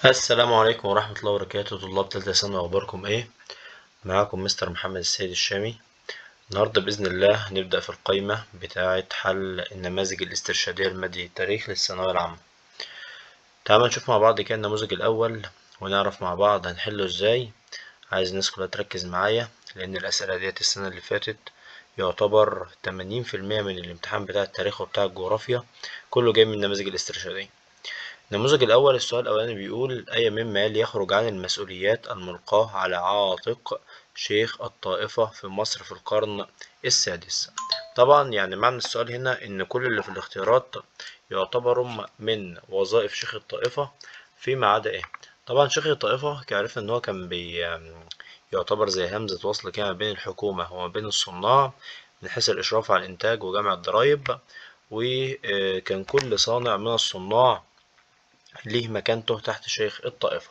السلام عليكم ورحمة الله وبركاته. طلاب تالتة ثانوي، أخباركم إيه؟ معاكم مستر محمد السيد الشامي. النهاردة بإذن الله هنبدأ في القائمة بتاعة حل النماذج الاسترشادية لمادة التاريخ للثانوية العامة. تعالوا نشوف مع بعض كده النموذج الأول ونعرف مع بعض هنحله إزاي. عايز الناس كلها تركز معايا لأن الأسئلة ديت السنة اللي فاتت يعتبر 80% من الامتحان بتاع التاريخ وبتاع الجغرافيا كله جاي من النماذج الاسترشادية. النموذج الأول، السؤال الأولاني بيقول: أي مما يلي يخرج عن المسؤوليات الملقاة على عاتق شيخ الطائفة في مصر في القرن السادس؟ طبعا يعني معنى السؤال هنا إن كل اللي في الاختيارات يعتبروا من وظائف شيخ الطائفة فيما عدا إيه؟ طبعا شيخ الطائفة عرفنا إن هو كان يعتبر زي همزة وصل كده ما بين الحكومة وما بين الصناع من حيث الإشراف على الإنتاج وجمع الضرايب، وكان كل صانع من الصناع ليه مكانته تحت شيخ الطائفة.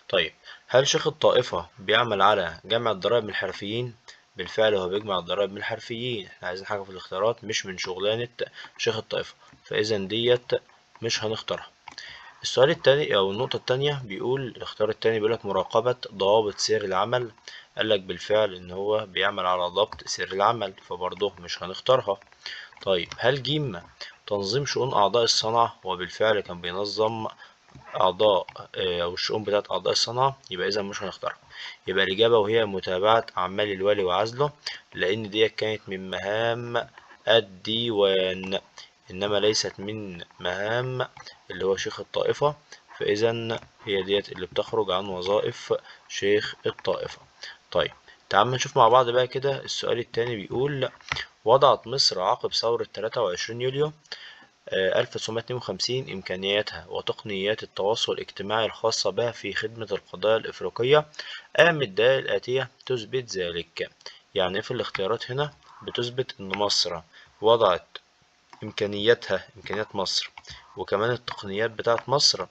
طيب، هل شيخ الطائفة بيعمل على جمع الضرائب من الحرفيين؟ بالفعل هو بيجمع الضرائب من الحرفيين. احنا عايزين حاجة في الاختيارات مش من شغلانة شيخ الطائفة، فإذا ديت مش هنختارها. السؤال التاني أو النقطة التانية بيقول، الاختيار التاني بيقولك مراقبة ضوابط سير العمل. قالك بالفعل إن هو بيعمل على ضبط سير العمل، فبرضه مش هنختارها. طيب، هل جيم تنظيم شؤون أعضاء الصنعة؟ وبالفعل كان بينظم أعضاء أو الشؤون بتاعت أعضاء الصنعة، يبقى إذا مش هنختارها. يبقى الإجابة وهي متابعة أعمال الوالي وعزله، لأن دي كانت من مهام الديوان إنما ليست من مهام اللي هو شيخ الطائفة، فإذا هي ديت اللي بتخرج عن وظائف شيخ الطائفة. طيب، تعال نشوف مع بعض بقى كده. السؤال التاني بيقول: وضعت مصر عقب ثورة 23 يوليو 1952 إمكانياتها وتقنيات التواصل الاجتماعي الخاصة بها في خدمة القضايا الإفريقية. الدلائل الآتية تثبت ذلك. يعني في الاختيارات هنا بتثبت إن مصر وضعت إمكانيات مصر وكمان التقنيات بتاعت مصر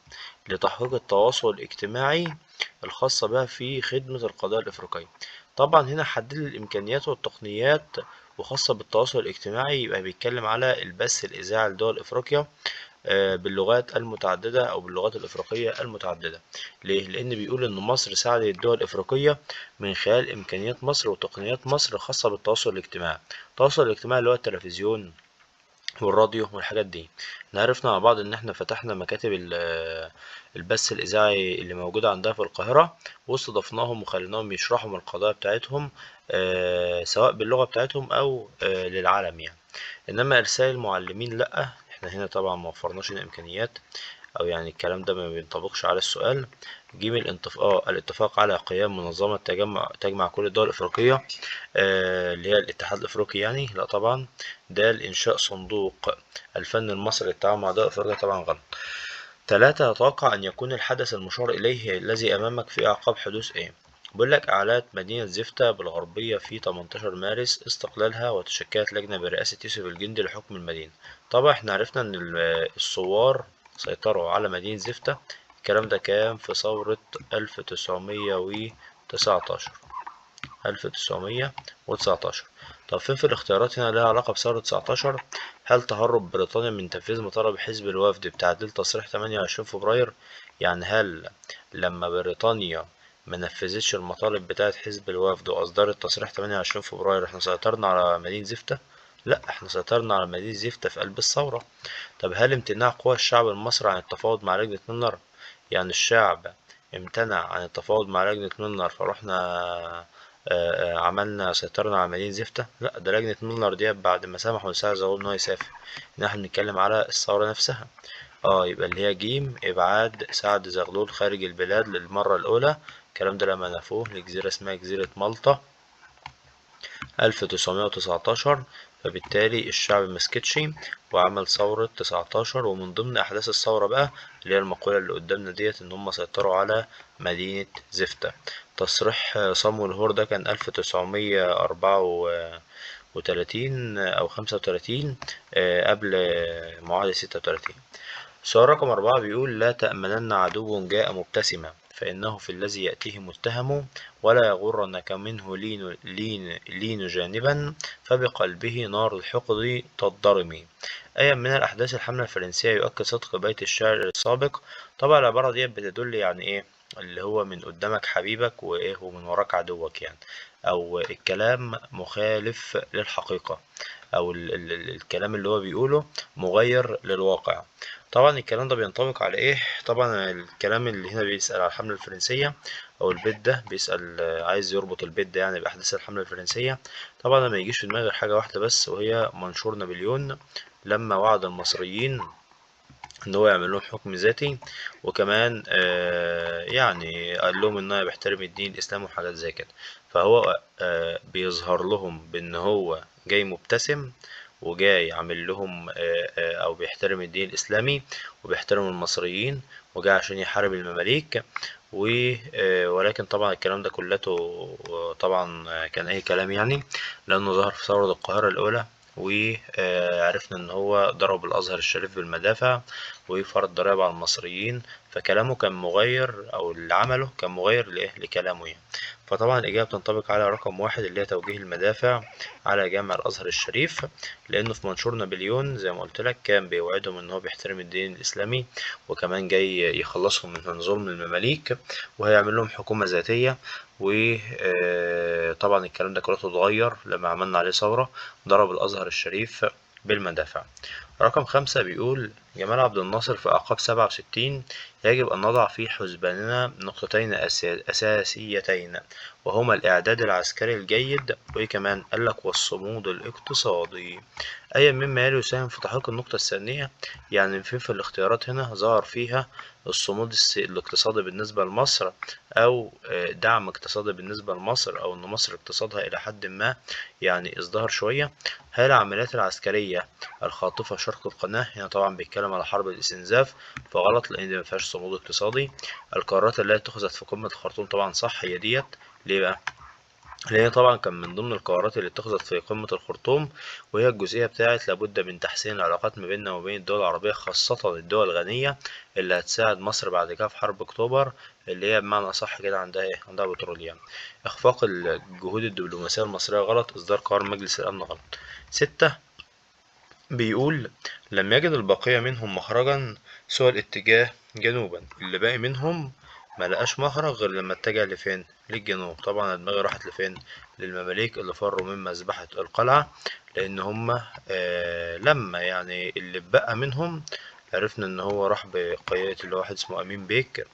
لتحقيق التواصل الاجتماعي الخاصة بها في خدمة القضايا الإفريقية. طبعا هنا حدد الإمكانيات والتقنيات وخاصة بالتواصل الاجتماعي، يبقى بيتكلم على البث الإذاعي لدول إفريقيا باللغات المتعددة أو باللغات الإفريقية المتعددة. ليه؟ لأن بيقول إن مصر ساعدت الدول الإفريقية من خلال إمكانيات مصر وتقنيات مصر خاصة بالتواصل الاجتماعي. التواصل الاجتماعي اللي هو التلفزيون والراديو والحاجات دي. احنا عرفنا مع بعض ان احنا فتحنا مكاتب البث الاذاعي اللي موجوده عندها في القاهره، واستضفناهم وخليناهم يشرحوا من القضايا بتاعتهم سواء باللغه بتاعتهم او للعالم يعني. انما ارسال المعلمين لا، احنا هنا طبعا ما وفرناش الامكانيات، او يعني الكلام ده ما بينطبقش على السؤال. جيم الاتفاق على قيام منظمة تجمع كل الدول الإفريقية اللي هي الاتحاد الأفريقي يعني، لا طبعا. ده إنشاء صندوق الفن المصري للتعاون مع دول أفريقيا، طبعا غلط. 3. أتوقع أن يكون الحدث المشار إليه الذي أمامك في أعقاب حدوث إيه؟ بيقول لك: أعلنت مدينة زفتة بالغربية في 18 مارس استقلالها، وتشكلت لجنة برئاسة يوسف الجندي لحكم المدينة. طبعا احنا عرفنا إن الثوار سيطروا على مدينة زفتة. الكلام ده كان في ثورة 1919. 1919. طب فين في الاختيارات هنا لها علاقة بثورة 19؟ هل تهرب بريطانيا من تنفيذ مطالب حزب الوفد بتعديل تصريح 28 فبراير؟ يعني هل لما بريطانيا ما نفذتش المطالب بتاعة حزب الوفد وأصدرت تصريح 28 فبراير احنا سيطرنا على مدينة زفتة؟ لا، احنا سيطرنا على مدينة زفتة في قلب الثورة. طب هل امتناع قوى الشعب المصري عن التفاوض مع لجنة ملنر؟ يعني الشعب امتنع عن التفاوض مع لجنة ملنر فروحنا عملنا سيطرنا على مدينة زفتة؟ لا، ده لجنة ملنر دي بعد ما سمحوا لسعد زغلول إن هو يسافر. إن احنا بنتكلم على الثورة نفسها. يبقى اللي هي جيم إبعاد سعد زغلول خارج البلاد للمرة الأولى. الكلام ده لما نفوه لجزيرة اسمها جزيرة مالطا 1919. فبالتالي الشعب مسكتش وعمل ثورة 19. ومن ضمن أحداث الثورة بقى اللي هي المقولة اللي قدامنا ديت إن هم سيطروا على مدينة زفتة. تصريح صامويل هور ده كان 1934 أو 35 قبل معاهدة 36. سؤال رقم 4 بيقول: لا تأمنن عدو جاء مبتسما، فإنه في الذي يأتيه متهم، ولا يغرنك منه لين جانبا، فبقلبه نار الحقد تضطرم. أي من الأحداث الحملة الفرنسية يؤكد صدق بيت الشعر السابق. طبعا العبارة دي بتدل يعني إيه، اللي هو من قدامك حبيبك وإيه ومن وراك عدوك يعني، أو الكلام مخالف للحقيقة، أو الكلام اللي هو بيقوله مغير للواقع. طبعا الكلام ده بينطبق على ايه؟ طبعا الكلام اللي هنا بيسأل على الحملة الفرنسية، او البيت ده بيسأل عايز يربط البيت ده يعني بأحداث الحملة الفرنسية. طبعا ما يجيش في دماغي غير حاجة واحدة بس، وهي منشور نابليون لما وعد المصريين ان هو يعمل لهم حكم ذاتي، وكمان يعني قال لهم ان انا بحترم الدين الاسلامي وحاجات زي كده. فهو بيظهر لهم بان هو جاي مبتسم، وجاي عامل لهم او بيحترم الدين الاسلامي وبيحترم المصريين، وجاي عشان يحارب المماليك. ولكن طبعا الكلام ده كلته طبعا كان اي كلام يعني، لانه ظهر في ثورة القاهرة الاولى، وعرفنا ان هو ضرب الازهر الشريف بالمدافع وفرض ضرائب على المصريين. فكلامه كان مغير، او اللي عمله كان مغير لايه لكلامه يعني. فطبعا الاجابه بتنطبق على رقم 1 اللي هي توجيه المدافع على جامع الازهر الشريف، لانه في منشور نابليون زي ما قلت لك كان بيوعدهم ان هو بيحترم الدين الاسلامي، وكمان جاي يخلصهم من ظلم المماليك، وهيعمل لهم حكومه ذاتيه. وطبعا الكلام ده كله اتغير لما عملنا عليه ثورة، ضرب الأزهر الشريف بالمدافع. رقم 5 بيقول: جمال عبد الناصر في أعقاب 67: يجب أن نضع في حسباننا نقطتين أساسيتين، وهما الإعداد العسكري الجيد، وكمان قالك والصمود الاقتصادي. أي مما يلي يساهم في تحقيق النقطة الثانية. يعني في الاختيارات هنا ظهر فيها الصمود الاقتصادي بالنسبة لمصر، أو دعم اقتصادي بالنسبة لمصر، أو إن مصر اقتصادها إلى حد ما يعني ازدهر شوية. هل العمليات العسكرية الخاطفة شرق القناة؟ هنا طبعا بيتكلم على حرب الاستنزاف، فغلط لأن دي مفيهاش صمود اقتصادي. القرارات اللي اتخذت في قمة الخرطوم طبعا صح، هي ديت. ليه بقى؟ اللي هي طبعا كان من ضمن القرارات اللي اتخذت في قمة الخرطوم، وهي الجزئية بتاعت لابد من تحسين العلاقات ما بيننا وبين الدول العربية، خاصة الدول الغنية اللي هتساعد مصر بعد كده في حرب أكتوبر، اللي هي بمعنى أصح كده عندها إيه؟ عندها بترول يعني. إخفاق الجهود الدبلوماسية المصرية غلط، إصدار قرار مجلس الأمن غلط. 6 بيقول: لم يجد البقية منهم مخرجا سوى الاتجاه جنوبا. اللي باقي منهم ملقاش مخرج غير لما اتجه لفين؟ للجنوب. طبعا دماغي راحت لفين؟ للمماليك اللي فروا من مذبحة القلعة، لأن هما لما يعني اللي اتبقى منهم عرفنا إن هو راح بقيادة اللي هو واحد اسمه أمين بيك،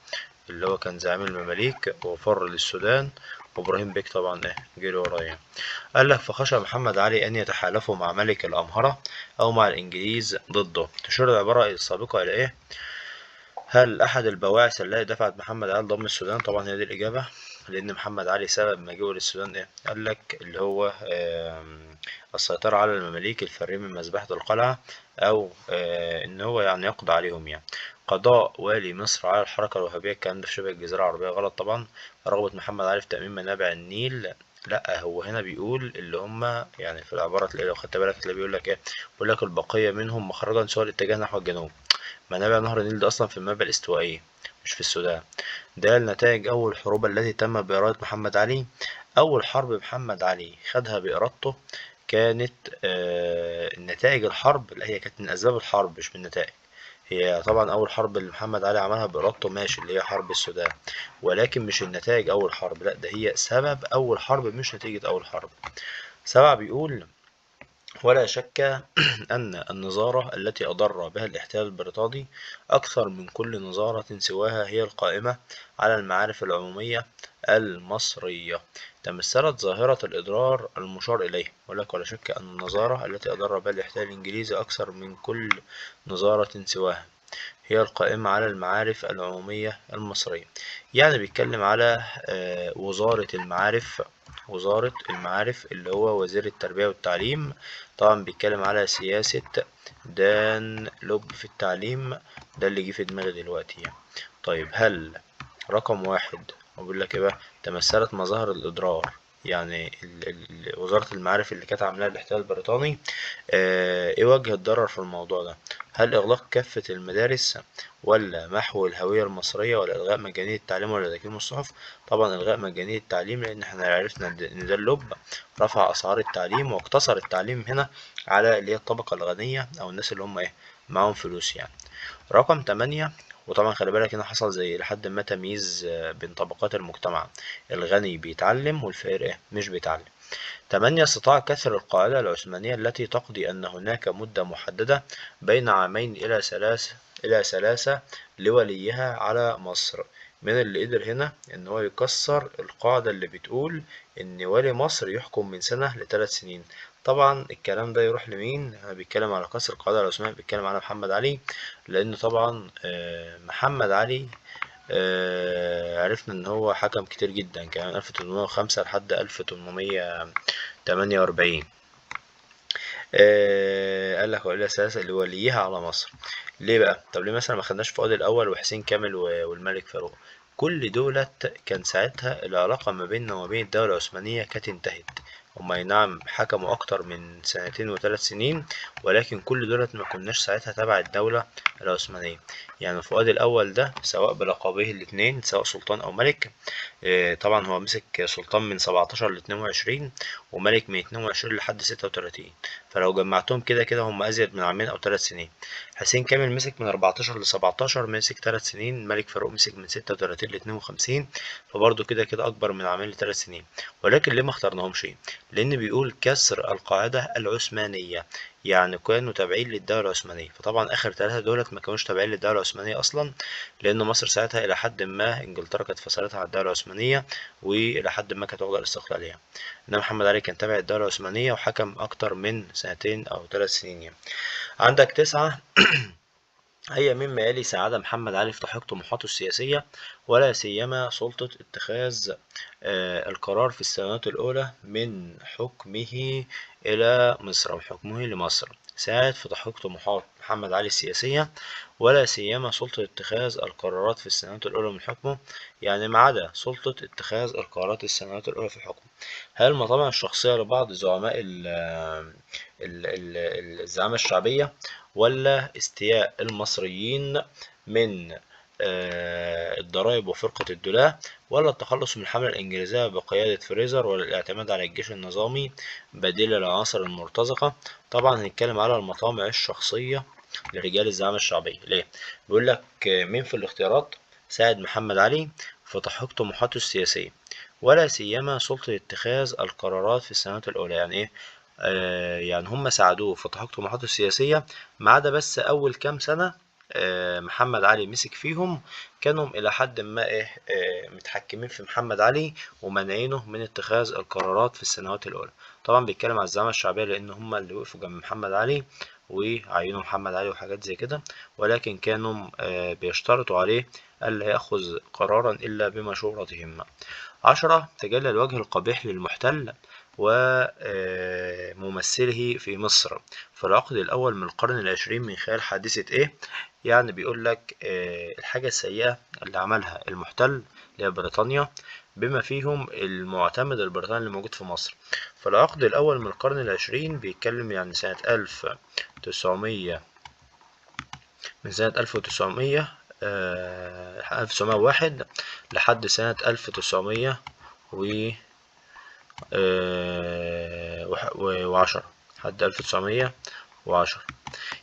اللي هو كان زعيم المماليك وفر للسودان، وإبراهيم بيك طبعا جري وراه. قال لك: فخشى محمد علي أن يتحالفوا مع ملك الأمهرة أو مع الإنجليز ضده. تشير العبارة السابقة إلى إيه؟ هل أحد البواعث التي دفعت محمد علي ضم السودان؟ طبعا هي دي الإجابة، لأن محمد علي سبب مجيئه للسودان إيه؟ قال لك اللي هو السيطرة على المماليك الفارين من مذبحة القلعة، أو إن هو يعني يقضي عليهم يعني. قضاء والي مصر على الحركة الوهابية، الكلام ده في شبه الجزيرة العربية غلط طبعا. رغبة محمد علي في تأمين منابع النيل، لا هو هنا بيقول اللي هم يعني في العبارة تلاقي لو خدت بالك تلاقي بيقول لك ايه، بيقول لك البقية منهم مخرجا سوى الاتجاه نحو الجنوب. منابع نهر النيل ده أصلا في المنابع الاستوائية مش في السودان. ده نتائج أول الحروب التي تم بإرادة محمد علي. أول حرب محمد علي خدها بإرادته كانت نتائج الحرب، لا هي كانت من أسباب الحرب مش من نتائج. هي طبعا أول حرب اللي محمد علي عملها بإرادته ماشي، اللي هي حرب السودان، ولكن مش النتائج أول حرب، لا ده هي سبب أول حرب مش نتيجة أول حرب. 7 بيقول: ولا شك أن النظارة التي أضر بها الاحتلال البريطاني أكثر من كل نظارة سواها هي القائمة على المعارف العمومية المصرية. تمثلت ظاهرة الإضرار المشار إليه. ولك ولا شك أن النظارة التي أضر بها الاحتلال الإنجليزي أكثر من كل نظارة سواها هي القائمة على المعارف العمومية المصرية. يعني بيتكلم على وزارة المعارف، وزارة المعارف اللي هو وزير التربية والتعليم. طبعا بيتكلم على سياسة دان لوب في التعليم، ده اللي جه في دماغي دلوقتي يعني. طيب هل رقم 1 بقول لك ايه بقى؟ تمثلت مظاهر الإضرار يعني وزارة المعارف اللي كانت عاملاها الاحتلال البريطاني، ايه وجه الضرر في الموضوع ده؟ هل اغلاق كافة المدارس، ولا محو الهوية المصرية، ولا الغاء مجانية التعليم ولا تكريم الصحف؟ طبعا الغاء مجانية التعليم، لان احنا عرفنا ان ده اللب رفع اسعار التعليم واقتصر التعليم هنا على اللي هي الطبقة الغنية او الناس اللي هم ايه معاهم فلوس يعني. رقم 8، وطبعا خلي بالك هنا حصل زي لحد ما تمييز بين طبقات المجتمع، الغني بيتعلم والفقير ايه مش بيتعلم. 8، استطاع كسر القاعدة العثمانية التي تقضي أن هناك مدة محددة بين عامين إلى ثلاثة لوليها على مصر. من اللي قدر هنا إن هو يكسر القاعدة اللي بتقول إن ولي مصر يحكم من سنة ل3 سنين. طبعا الكلام ده يروح لمين؟ أنا بيتكلم على كسر القاعدة العثمانية، بيتكلم على محمد علي، لأن طبعا محمد علي عرفنا إن هو حكم كتير جدا، كان من 1805 لحد 1848. قال لك وإلى ثلاثة لوليها على مصر. ليه بقى؟ طب ليه مثلا ما خدناش فؤاد الأول وحسين كامل والملك فاروق؟ كل دولت كان ساعتها العلاقة ما بيننا وما بين الدولة العثمانية كانت انتهت. هما أي نعم حكموا أكتر من سنتين و3 سنين، ولكن كل دولت ما كناش ساعتها تبع الدولة العثمانية. يعني فؤاد الأول ده سواء بلقبيه الاتنين، سواء سلطان أو ملك، طبعا هو مسك سلطان من 17 ل22، وملك من 22 لحد 36. فلو جمعتهم كده كده هم أزيد من عامين أو 3 سنين. حسين كامل مسك من 14 ل17، مسك 3 سنين. ملك فاروق مسك من 36 ل52، فبرضه كده كده أكبر من عامين ل3 سنين. ولكن ليه ما اخترناهمش؟ لأن بيقول كسر القاعدة العثمانية، يعني كانوا تابعين للدولة العثمانية. فطبعا آخر 3 دولت ما كانوش تابعين للدولة العثمانية أصلا، لأن مصر ساعتها إلى حد ما إنجلترا كانت فصلتها عن الدولة العثمانية، وإلى حد ما كانت واخدة الاستقلالية. إنما محمد علي كان تابع الدولة العثمانية وحكم أكتر من سنتين أو 3 سنين يعني. عندك 9، أي مما يلي ساعد محمد علي في تحقيق طموحاته السياسية، ولا سيما سلطة اتخاذ القرار في السنوات الأولى من حكمه إلى مصر أو حكمه لمصر. ساعد في تحقيق طموحات محمد علي السياسية، ولا سيما سلطة اتخاذ القرارات في السنوات الأولى من حكمه، يعني ما عدا سلطة اتخاذ القرارات السنوات الأولى في حكمه. هل المطامع الشخصية لبعض زعماء الزعامة الشعبية، ولا استياء المصريين من الضرائب وفرقة الدولاة، ولا التخلص من الحملة الإنجليزية بقيادة فريزر، ولا الاعتماد على الجيش النظامي بديل العناصر المرتزقة؟ طبعا هنتكلم على المطامع الشخصية لرجال الزعامة الشعبية. ليه؟ بيقول لك مين في الاختيارات ساعد محمد علي في تحقيق طموحاته السياسية، ولا سيما سلطة اتخاذ القرارات في السنوات الأولى. يعني إيه؟ يعني هم ساعدوه في تحقيق طموحاته السياسية، ما عدا بس أول كام سنة محمد علي مسك فيهم، كانوا إلى حد ما إيه متحكمين في محمد علي ومانعينه من اتخاذ القرارات في السنوات الأولى. طبعا بيتكلم على الزعامة الشعبية لأن هم اللي وقفوا جنب محمد علي وعينوا محمد علي وحاجات زي كده، ولكن كانوا بيشترطوا عليه ألا يأخذ قرارا إلا بمشورتهم. 10، تجلى الوجه القبيح للمحتل وممثله في مصر في العقد الأول من القرن العشرين من خلال حادثة إيه؟ يعني بيقول لك الحاجة السيئة اللي عملها المحتل اللي هي بريطانيا، بما فيهم المعتمد البريطاني اللي موجود في مصر. فالعقد الأول من القرن العشرين بيتكلم يعني سنة 1900، من سنة 1901 لحد سنة 1910، لحد 1910،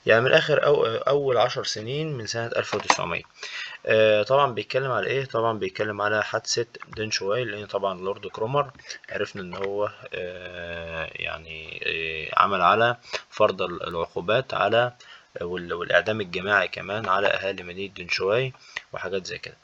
يعني من الآخر أول 10 سنين من سنة 1900. طبعا بيتكلم على إيه؟ طبعا بيتكلم على حادثة دين شوي، لأن طبعا لورد كرومر عرفنا إن هو يعني عمل على فرض العقوبات على والإعدام الجماعي كمان على أهالي مدينة دنشواي وحاجات زي كده.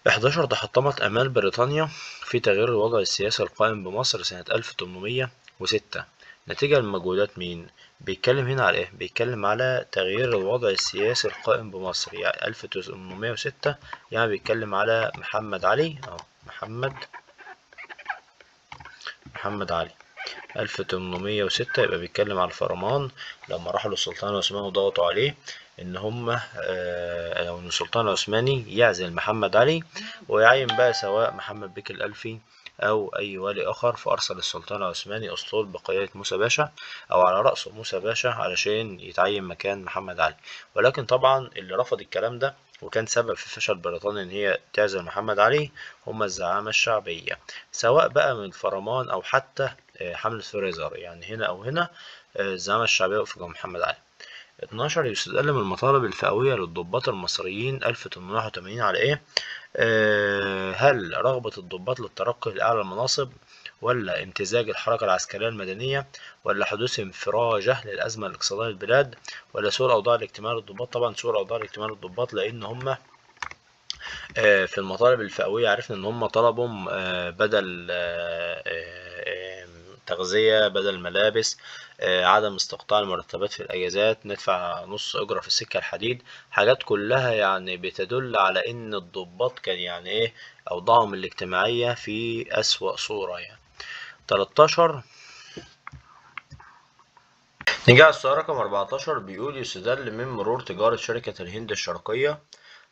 11، تحطمت آمال بريطانيا في تغيير الوضع السياسي القائم بمصر سنة 1806 نتيجة لمجهودات مين؟ بيتكلم هنا على إيه؟ بيتكلم على تغيير الوضع السياسي القائم بمصر، يعني 1806، يعني بيتكلم على محمد علي محمد علي 1806، يبقى بيتكلم على الفرمان لما راحوا للسلطان العثماني وضغطوا عليه ان هم او ان السلطان العثماني يعزل محمد علي ويعين بقى سواء محمد بيك الألفي أو أي والي آخر، فأرسل السلطان العثماني أسطول بقيادة موسى باشا أو على رأسه موسى باشا علشان يتعين مكان محمد علي. ولكن طبعا اللي رفض الكلام ده وكان سبب في فشل بريطانيا إن هي تعزل محمد علي هم الزعامة الشعبية، سواء بقى من الفرمان أو حتى حملة فريزر، يعني هنا أو هنا الزعامة الشعبية وقفت جنب محمد علي. 12 يستدل من المطالب الفئوية للضباط المصريين 1881 على إيه؟ هل رغبة الضباط للترقي لأعلى المناصب، ولا امتزاج الحركة العسكرية المدنية، ولا حدوث انفراجة للأزمة الاقتصادية للبلاد، ولا سوء الأوضاع الاجتماعية للضباط؟ طبعا سوء الأوضاع الاجتماعية للضباط، لأن هم في المطالب الفئوية عرفنا إن هم طلبوا بدل تغذية، بدل ملابس، عدم استقطاع المرتبات في الأجازات، ندفع نص أجرة في السكة الحديد، حاجات كلها يعني بتدل على إن الضباط كان يعني إيه أوضاعهم الاجتماعية في أسوأ صورة يعني. 13 نيجي على السؤال رقم 14، بيقول يستدل من مرور تجارة شركة الهند الشرقية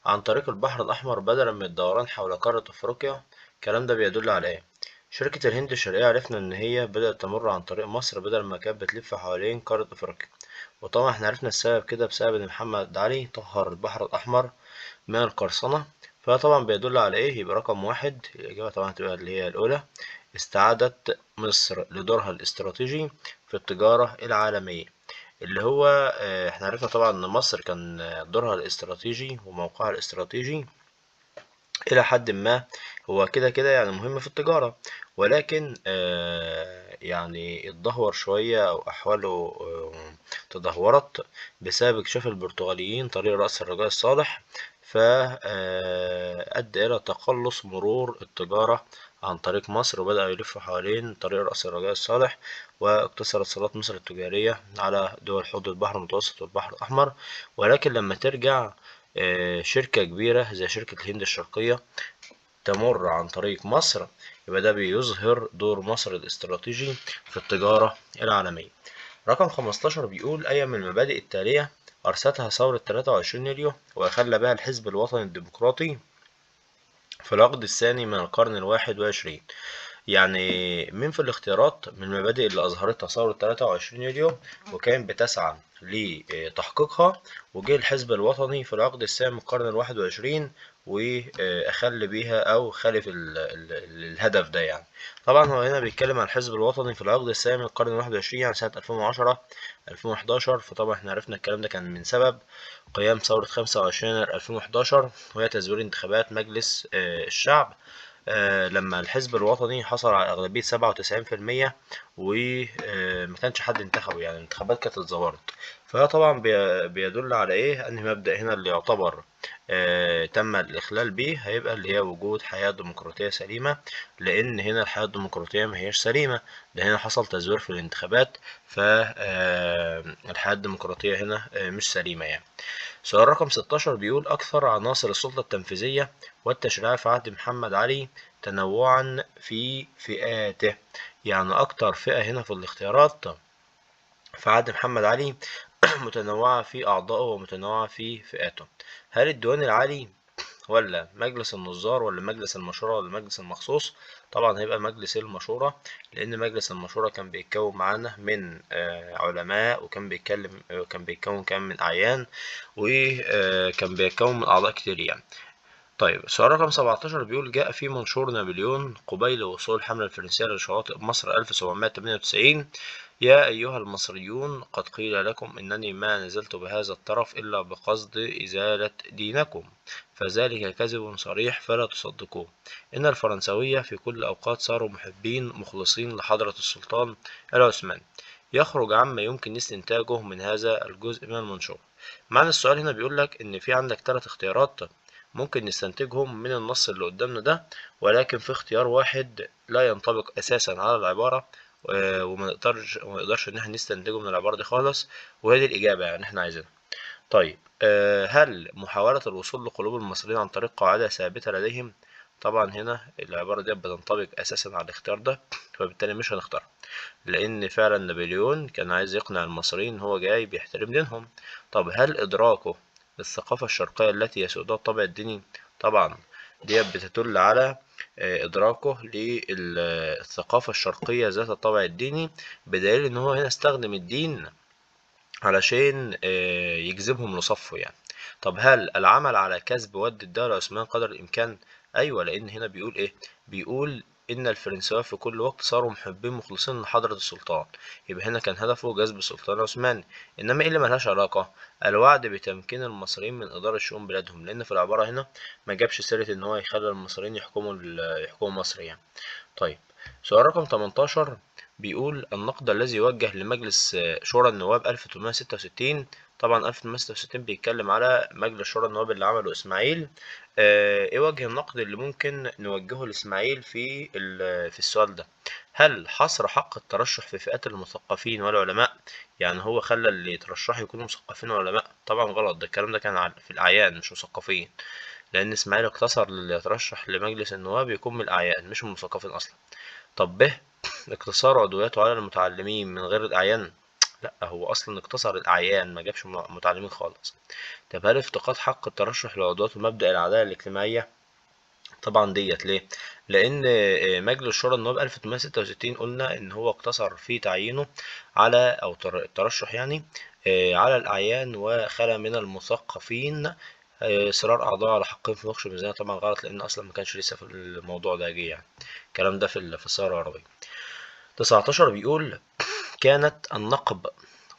عن طريق البحر الأحمر بدلا من الدوران حول قارة أفريقيا. الكلام ده بيدل على إيه؟ شركة الهند الشرقية عرفنا إن هي بدأت تمر عن طريق مصر بدل ما كانت بتلف حوالين قارة أفريقيا، وطبعا احنا عرفنا السبب كده بسبب إن محمد علي طهر البحر الأحمر من القرصنة. فطبعا بيدل على إيه؟ يبقى رقم واحد الإجابة طبعا هتبقى اللي هي الأولى، استعادت مصر لدورها الاستراتيجي في التجارة العالمية، اللي هو احنا عرفنا طبعا ان مصر كان دورها الاستراتيجي وموقعها الاستراتيجي الى حد ما هو كده كده يعني مهم في التجارة، ولكن يعني اتدهور شوية او احواله تدهورت بسبب اكتشاف البرتغاليين طريق رأس الرجاء الصالح، فأدى إلى تقلص مرور التجارة عن طريق مصر، وبدأوا يلفوا حوالين طريق رأس الرجاء الصالح، واقتصرت صالات مصر التجارية على دول حوض البحر المتوسط والبحر الأحمر. ولكن لما ترجع شركة كبيرة زي شركة الهند الشرقية تمر عن طريق مصر، يبقى ده بيظهر دور مصر الاستراتيجي في التجارة العالمية. رقم 15 بيقول أي من المبادئ التالية أرستها ثورة 23 يوليو وأخل بها الحزب الوطني الديمقراطي في العقد الثاني من القرن الواحد وعشرين؟ يعني مين في الاختيارات من المبادئ اللي أظهرتها ثورة 23 يوليو وكان بتسعى لتحقيقها وجه الحزب الوطني في العقد الثاني من القرن الواحد وعشرين وأخل بيها أو خالف الهدف ده يعني؟ طبعا هو هنا بيتكلم عن الحزب الوطني في العقد الثاني من القرن الواحد وعشرين يعني سنة 2010 2011. فطبعا احنا عرفنا الكلام ده كان من سبب قيام ثورة 25 يناير 2011 وهي تزوير انتخابات مجلس الشعب، لما الحزب الوطني حصل على أغلبية 97% وما كانش حد انتخبه، يعني الانتخابات كانت اتزورت. فهو طبعا بيدل على ايه؟ ان مبدأ هنا اللي يعتبر تم الإخلال بيه هيبقى اللي هي وجود حياة ديمقراطية سليمة، لأن هنا الحياة الديمقراطية ما هيش سليمة، ده هنا حصل تزوير في الانتخابات، فالحياة الديمقراطية هنا مش سليمة يعني. سؤال رقم 16 بيقول أكثر عناصر السلطة التنفيذية والتشريعية في عهد محمد علي تنوعا في فئاته. يعني أكتر فئة هنا في الاختيارات في عهد محمد علي متنوعة في أعضائه ومتنوعة في فئاته. هل الديوان العالي، ولا مجلس النظار، ولا مجلس المشورة، ولا مجلس المخصوص؟ طبعا هيبقى مجلس المشورة، لأن مجلس المشورة كان بيتكون معانا من علماء، وكان كان بيتكون كمان من أعيان، وكان بيتكون من أعضاء كتير يعني. طيب السؤال رقم 17 بيقول جاء في منشور نابليون قبيل وصول الحملة الفرنسية لشواطئ مصر 1798: يا أيها المصريون قد قيل لكم إنني ما نزلت بهذا الطرف إلا بقصد إزالة دينكم، فذلك كذب صريح فلا تصدقوه. إن الفرنسوية في كل الأوقات صاروا محبين مخلصين لحضرة السلطان العثماني. يخرج عما يمكن استنتاجه من هذا الجزء من المنشور. معنى السؤال هنا بيقول لك إن في عندك 3 اختيارات ممكن نستنتجهم من النص اللي قدامنا ده، ولكن في اختيار واحد لا ينطبق أساسا على العبارة، وما نقدرش إن احنا نستنتجه من العبارة دي خالص، وهي دي الإجابة يعني احنا عايزينها. طيب هل محاولة الوصول لقلوب المصريين عن طريق قاعدة ثابتة لديهم؟ طبعا هنا العبارة دي بتنطبق أساسا على الاختيار ده، فبالتالي مش هنختارها، لأن فعلا نابليون كان عايز يقنع المصريين إن هو جاي بيحترم دينهم. طب هل إدراكه للثقافة الشرقية التي يسودها الطابع الديني؟ طبعا دي بتدل على إدراكه للثقافة الشرقية ذات الطابع الديني، بدليل إن هو هنا استخدم الدين علشان يجذبهم لصفه يعني. طب هل العمل على كسب ود الدولة العثمانية قدر الإمكان؟ أيوة، لأن هنا بيقول إيه؟ بيقول إن الفرنساوية في كل وقت صاروا محبين مخلصين لحضرة السلطان. يبقى هنا كان هدفه جذب السلطان العثماني. إنما إيه اللي ملهاش علاقة؟ الوعد بتمكين المصريين من إدارة شؤون بلادهم، لأن في العبارة هنا ما جابش سيرة إن هو يخلي المصريين يحكموا مصر يعني. طيب، سؤال رقم 18 بيقول النقد الذي يوجه لمجلس شورى النواب 1866. طبعا 1866 بيتكلم على مجلس شورى النواب اللي عمله إسماعيل. ايه وجه النقد اللي ممكن نوجهه لإسماعيل في السؤال ده؟ هل حصر حق الترشح في فئات المثقفين والعلماء؟ يعني هو خلى اللي يترشحوا يكونوا مثقفين وعلماء؟ طبعا غلط، ده الكلام ده كان في الأعيان مش مثقفين، لأن إسماعيل اقتصر اللي يترشح لمجلس النواب يكون من الأعيان مش من المثقفين أصلا. طب ب اقتصار عضوياته على المتعلمين من غير الأعيان؟ لا، هو أصلا اقتصر الأعيان ما جابش متعلمين خالص. طب هل افتقاد حق الترشح لعضويته مبدأ العدالة الاجتماعية؟ طبعا ديت ليه؟ لأن مجلس شورى النواب 1866 قلنا إن هو اقتصر في تعيينه على أو الترشح يعني على الأعيان، وخلى من المثقفين إصرار أعضاء على حقهم في نقش الميزانية. طبعا غلط، لأن أصلا ما كانش لسه في الموضوع ده جه يعني. الكلام ده في الثورة العربية. 19 بيقول كانت النقب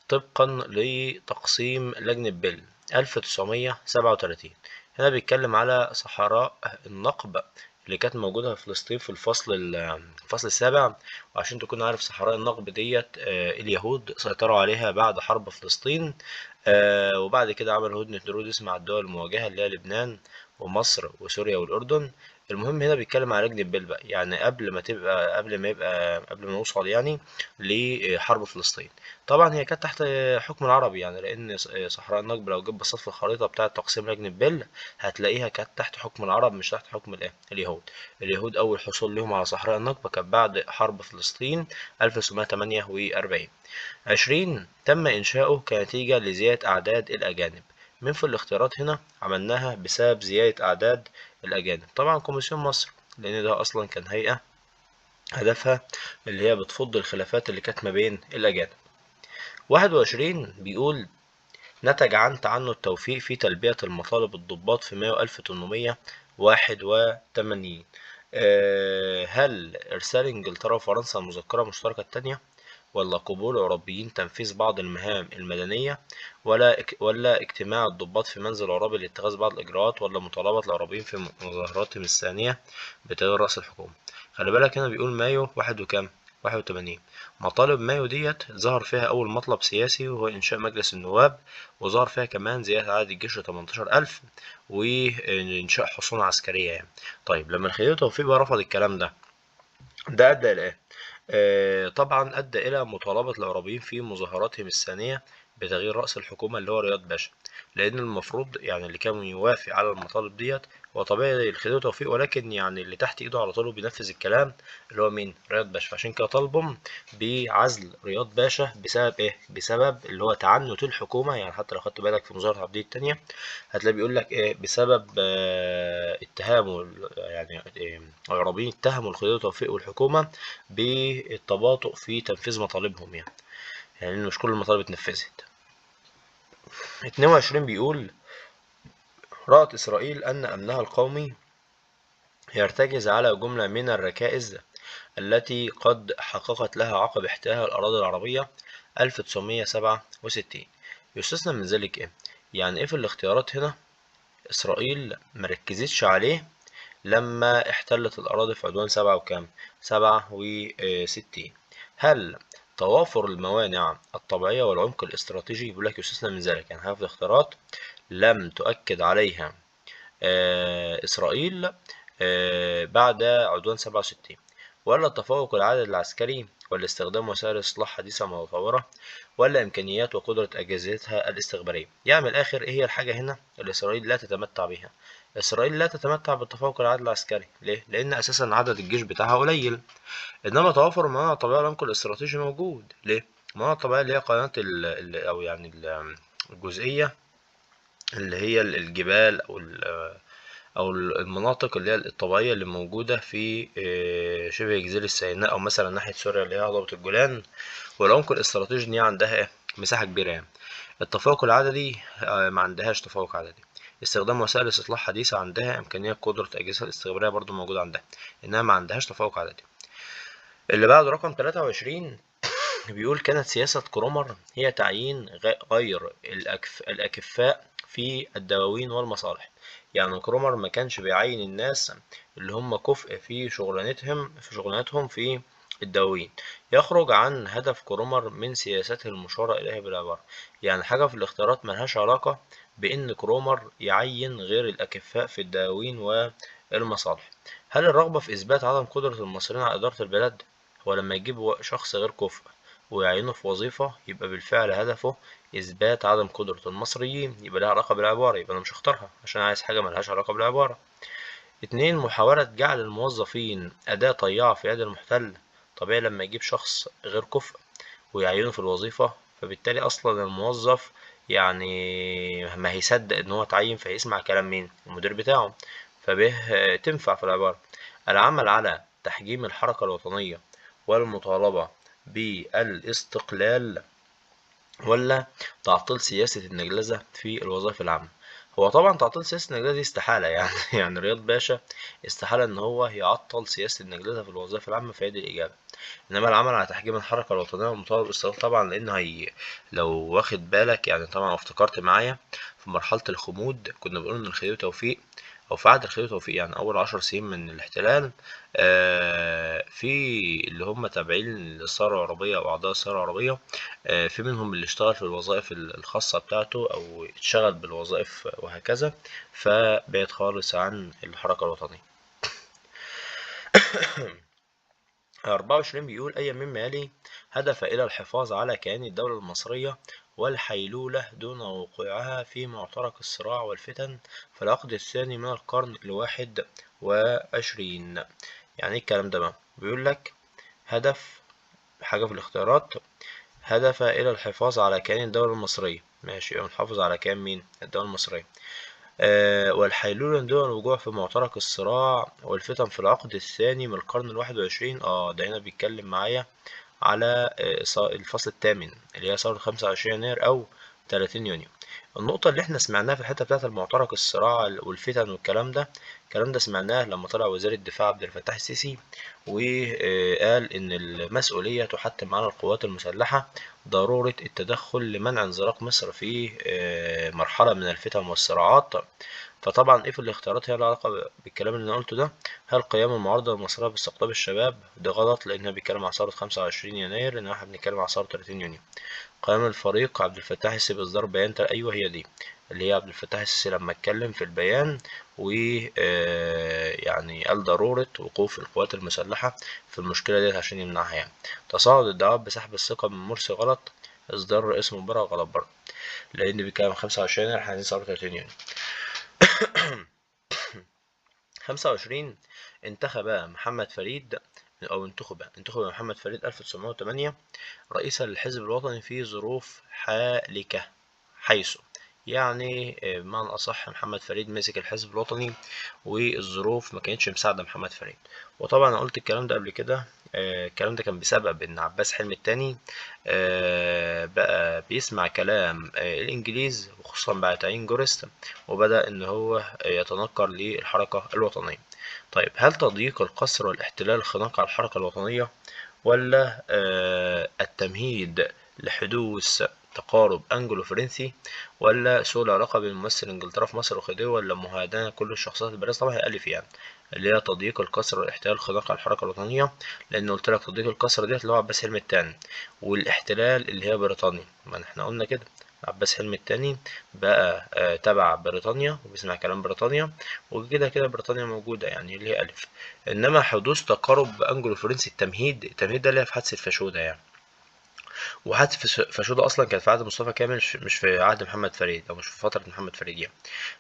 طبقا لتقسيم لجنة بيل 1937. هنا بيتكلم على صحراء النقب اللي كانت موجودة في فلسطين في الفصل السابع. وعشان تكون عارف صحراء النقب ديت اليهود سيطروا عليها بعد حرب فلسطين. وبعد كده عمل هدنة رودس مع الدول المواجهة اللي هي لبنان ومصر وسوريا والأردن. المهم هنا بيتكلم على لجنة بيل بقى، يعني قبل ما نوصل يعني لحرب فلسطين. طبعا هي كانت تحت حكم العربي يعني، لأن صحراء النقب لو جيت بصيت في الخريطة بتاعة تقسيم لجنة بيل هتلاقيها كانت تحت حكم العرب مش تحت حكم اليهود. اليهود أول حصول لهم على صحراء النقب كان بعد حرب فلسطين 1948. 20 تم إنشاؤه كنتيجة لزيادة أعداد الأجانب. من في الاختيارات هنا عملناها بسبب زيادة أعداد الأجانب؟ طبعا كوميسيون مصر، لأن ده أصلا كان هيئة هدفها اللي هي بتفض الخلافات اللي كانت ما بين الأجانب. 21 بيقول نتج عن تعنت توفيق في تلبية المطالب الضباط في مايو 1881. هل إرسال إنجلترا وفرنسا المذكرة المشتركة التانية، ولا قبول الأوروبيين تنفيذ بعض المهام المدنية، ولا اجتماع الضباط في منزل عرابي لاتخاذ بعض الإجراءات، ولا مطالبة العرابيين في مظاهراتهم الثانية بتغيير رأس الحكومة؟ خلي بالك هنا بيقول مايو واحد وكام؟ 81. مطالب مايو ديت ظهر فيها أول مطلب سياسي وهو إنشاء مجلس النواب، وظهر فيها كمان زيادة عدد الجيش ل18,000 وإنشاء حصون عسكرية يعني. طيب لما الخديوي توفيق بقى رفض الكلام ده أدى إلى إيه؟ طبعا أدى إلى مطالبة العرابيين في مظاهراتهم الثانية بتغيير رأس الحكومة اللي هو رياض باشا، لأن المفروض يعني اللي كان يوافق على المطالب ديت هو طبيعي الخديوي توفيق، ولكن يعني اللي تحت إيده على طول بينفذ الكلام اللي هو مين؟ رياض باشا. فعشان كده طالبهم بعزل رياض باشا بسبب إيه؟ بسبب اللي هو تعنت الحكومة. يعني حتى لو خدت بالك في مظاهرة عبدية التانية هتلاقي بيقول لك إيه؟ بسبب اتهامه يعني العرابيين اتهموا الخديوي توفيق والحكومة بالتباطؤ في تنفيذ مطالبهم يعني مش كل المطالب اتنفذت. 22 بيقول رأت إسرائيل أن أمنها القومي يرتكز على جملة من الركائز التي قد حققت لها عقب احتلالها الأراضي العربية 1967. يستثنى من ذلك إيه؟ يعني إيه في الاختيارات هنا إسرائيل مركزتش عليه لما احتلت الأراضي في عدوان 67؟ هل توافر الموانع الطبيعية والعمق الاستراتيجي؟ بيقول لك يستثنى من ذلك، يعني هذه الاختيارات لم تؤكد عليها إسرائيل بعد عدوان 67. ولا التفوق العدد العسكري، ولا استخدام وسائل إصلاح حديثة متطورة، ولا إمكانيات وقدرة أجهزتها الاستخبارية؟ يعني من الآخر إيه هي الحاجة هنا اللي إسرائيل لا تتمتع بها؟ إسرائيل لا تتمتع بالتفوق العدد العسكري. ليه؟ لأن أساسا عدد الجيش بتاعها قليل، إنما توافر الموانئ الطبيعية والعمق الاستراتيجي موجود. ليه؟ الموانئ الطبيعية اللي هي قناة أو يعني الجزئية اللي هي الجبال أو المناطق اللي هي الطبيعية اللي موجودة في شبه جزيرة سيناء، أو مثلا ناحية سوريا اللي هي هضبة الجولان. والعمق الاستراتيجي إن هي عندها مساحة كبيرة يعني. التفوق العددي ما عندهاش تفوق عددي. استخدام وسائل استطلاع حديثة عندها إمكانية قدرة الأجهزة الاستخبارية برضو موجودة عندها، إنها ما عندهاش تفوق عددي. اللي بعده رقم 23 بيقول كانت سياسة كرومر هي تعيين غير الأكفاء في الدواوين والمصالح. يعني كرومر ما كانش بيعين الناس اللي هم كفء في شغلانتهم في الدواوين. يخرج عن هدف كرومر من سياسته المشارة إليه بالعبارة. يعني حاجة في الاختيارات ملهاش علاقة بإن كرومر يعين غير الأكفاء في الدواوين والمصالح. هل الرغبة في إثبات عدم قدرة المصريين على إدارة البلاد؟ هو لما يجيب شخص غير كفء ويعينه في وظيفة يبقى بالفعل هدفه إثبات عدم قدرة المصريين، يبقى لها علاقة بالعبارة، يبقى أنا مش هختارها عشان عايز حاجة ملهاش علاقة بالعبارة. 2. محاولة جعل الموظفين أداة طيعة في يد المحتل. طبيعي لما يجيب شخص غير كفء ويعينه في الوظيفة، فبالتالي أصلا الموظف يعني ما هيصدق إن هو اتعين، فهيسمع كلام مين؟ المدير بتاعه. فبه تنفع في العبارة. العمل على تحجيم الحركة الوطنية والمطالبة بالاستقلال، ولا تعطيل سياسة النجلزة في الوظائف العامة. هو طبعا تعطيل سياسة النجلزة دي استحالة يعني يعني رياض باشا استحالة ان هو يعطل سياسة النجلزة في الوظائف العامة، فهي دي الإجابة. انما العمل على تحجيم الحركة الوطنية والمطالبة بالاستقلال طبعا، لان لو واخد بالك يعني طبعا افتكرت معايا في مرحلة الخمود كنا بنقول ان الخديوي توفيق، او في عهد الخديوي توفيق يعني اول 10 سنين من الاحتلال، في اللي هم تابعين للثورة العربية او اعضاء الثورة العربية، في منهم اللي اشتغل في الوظائف الخاصة بتاعته او اتشغل بالوظائف وهكذا، فبعد خالص عن الحركة الوطنية. 24 بيقول أي مما يلي هدف إلى الحفاظ على كيان الدولة المصرية والحيلولة دون وقوعها في معترك الصراع والفتن في العقد الثاني من القرن الواحد وعشرين. يعني ايه الكلام ده بقى؟ بيقول لك هدف، حاجة في الاختيارات، هدف إلى الحفاظ على كيان الدولة المصرية. ماشي، يبقى نحافظ على كيان مين؟ الدولة المصرية. والحيلولة دون الوقوع في معترك الصراع والفتن في العقد الثاني من القرن الواحد وعشرين. ده هنا بيتكلم معايا على الفصل الثامن اللي هي ثورة 25 يناير أو 30 يونيو. النقطة اللي احنا سمعناها في الحتة بتاعة المعترك الصراع والفتن والكلام ده، الكلام ده سمعناه لما طلع وزير الدفاع عبد الفتاح السيسي وقال إن المسؤولية تحتم على القوات المسلحة ضرورة التدخل لمنع انزلاق مصر في مرحلة من الفتن والصراعات. فطبعا ايه في الاختيارات هي لها علاقة بالكلام اللي انا قلته ده. هل قيام المعارضة المصرية باستقطاب الشباب؟ ده غلط لانها بيتكلم عن ثورة 25 يناير، انما احنا بنتكلم عن ثورة 30 يونيو. قيام الفريق عبد الفتاح السيسي باصدار بيان ايوه هي دي اللي هي عبد الفتاح السيسي لما اتكلم في البيان و يعني قال ضرورة وقوف القوات المسلحة في المشكلة ديت عشان يمنعها يعني. تصاعد الدعوات بسحب الثقة من مرسي غلط. اصدار رئيس مبارك غلط برضه لان بيتكلم عن 25 يناير، احنا عايزين ثورة 30 يونيو. 25 انتخب محمد فريد أو انتخب محمد فريد 1908 رئيسا للحزب الوطني في ظروف حالكة، حيث يعني بمعنى أصح محمد فريد مسك الحزب الوطني والظروف ما كانتش مساعدة محمد فريد. وطبعا أنا قلت الكلام ده قبل كده، الكلام ده كان بسبب إن عباس حلمي التاني بقى بيسمع كلام الإنجليز وخصوصا بعد تعيين جورست، وبدأ إن هو يتنكر للحركة الوطنية. طيب هل تضييق القسر والاحتلال خناق على الحركة الوطنية، ولا التمهيد لحدوث تقارب أنجلو فرنسي، ولا سوء العلاقة بين ممثل إنجلترا في مصر وخديوي، ولا مهادنة كل الشخصيات البارزة؟ طبعا هي ألف يعني اللي هي تضييق القسر والاحتلال خناق على الحركة الوطنية، لأن قلت لك تضييق القسر ديت اللي هو عباس حلمي التاني، والاحتلال اللي هي بريطانيا، ما احنا قلنا كده عباس حلمي التاني بقى تبع بريطانيا وبيسمع كلام بريطانيا، وكده كده بريطانيا موجودة يعني اللي هي ألف. إنما حدوث تقارب أنجلو فرنسي، التمهيد ده اللي هي في حادثة فاشودة يعني. وحادثة فاشودة أصلا كانت في عهد مصطفى كامل، مش في عهد محمد فريد أو مش في فترة محمد فريد يعني.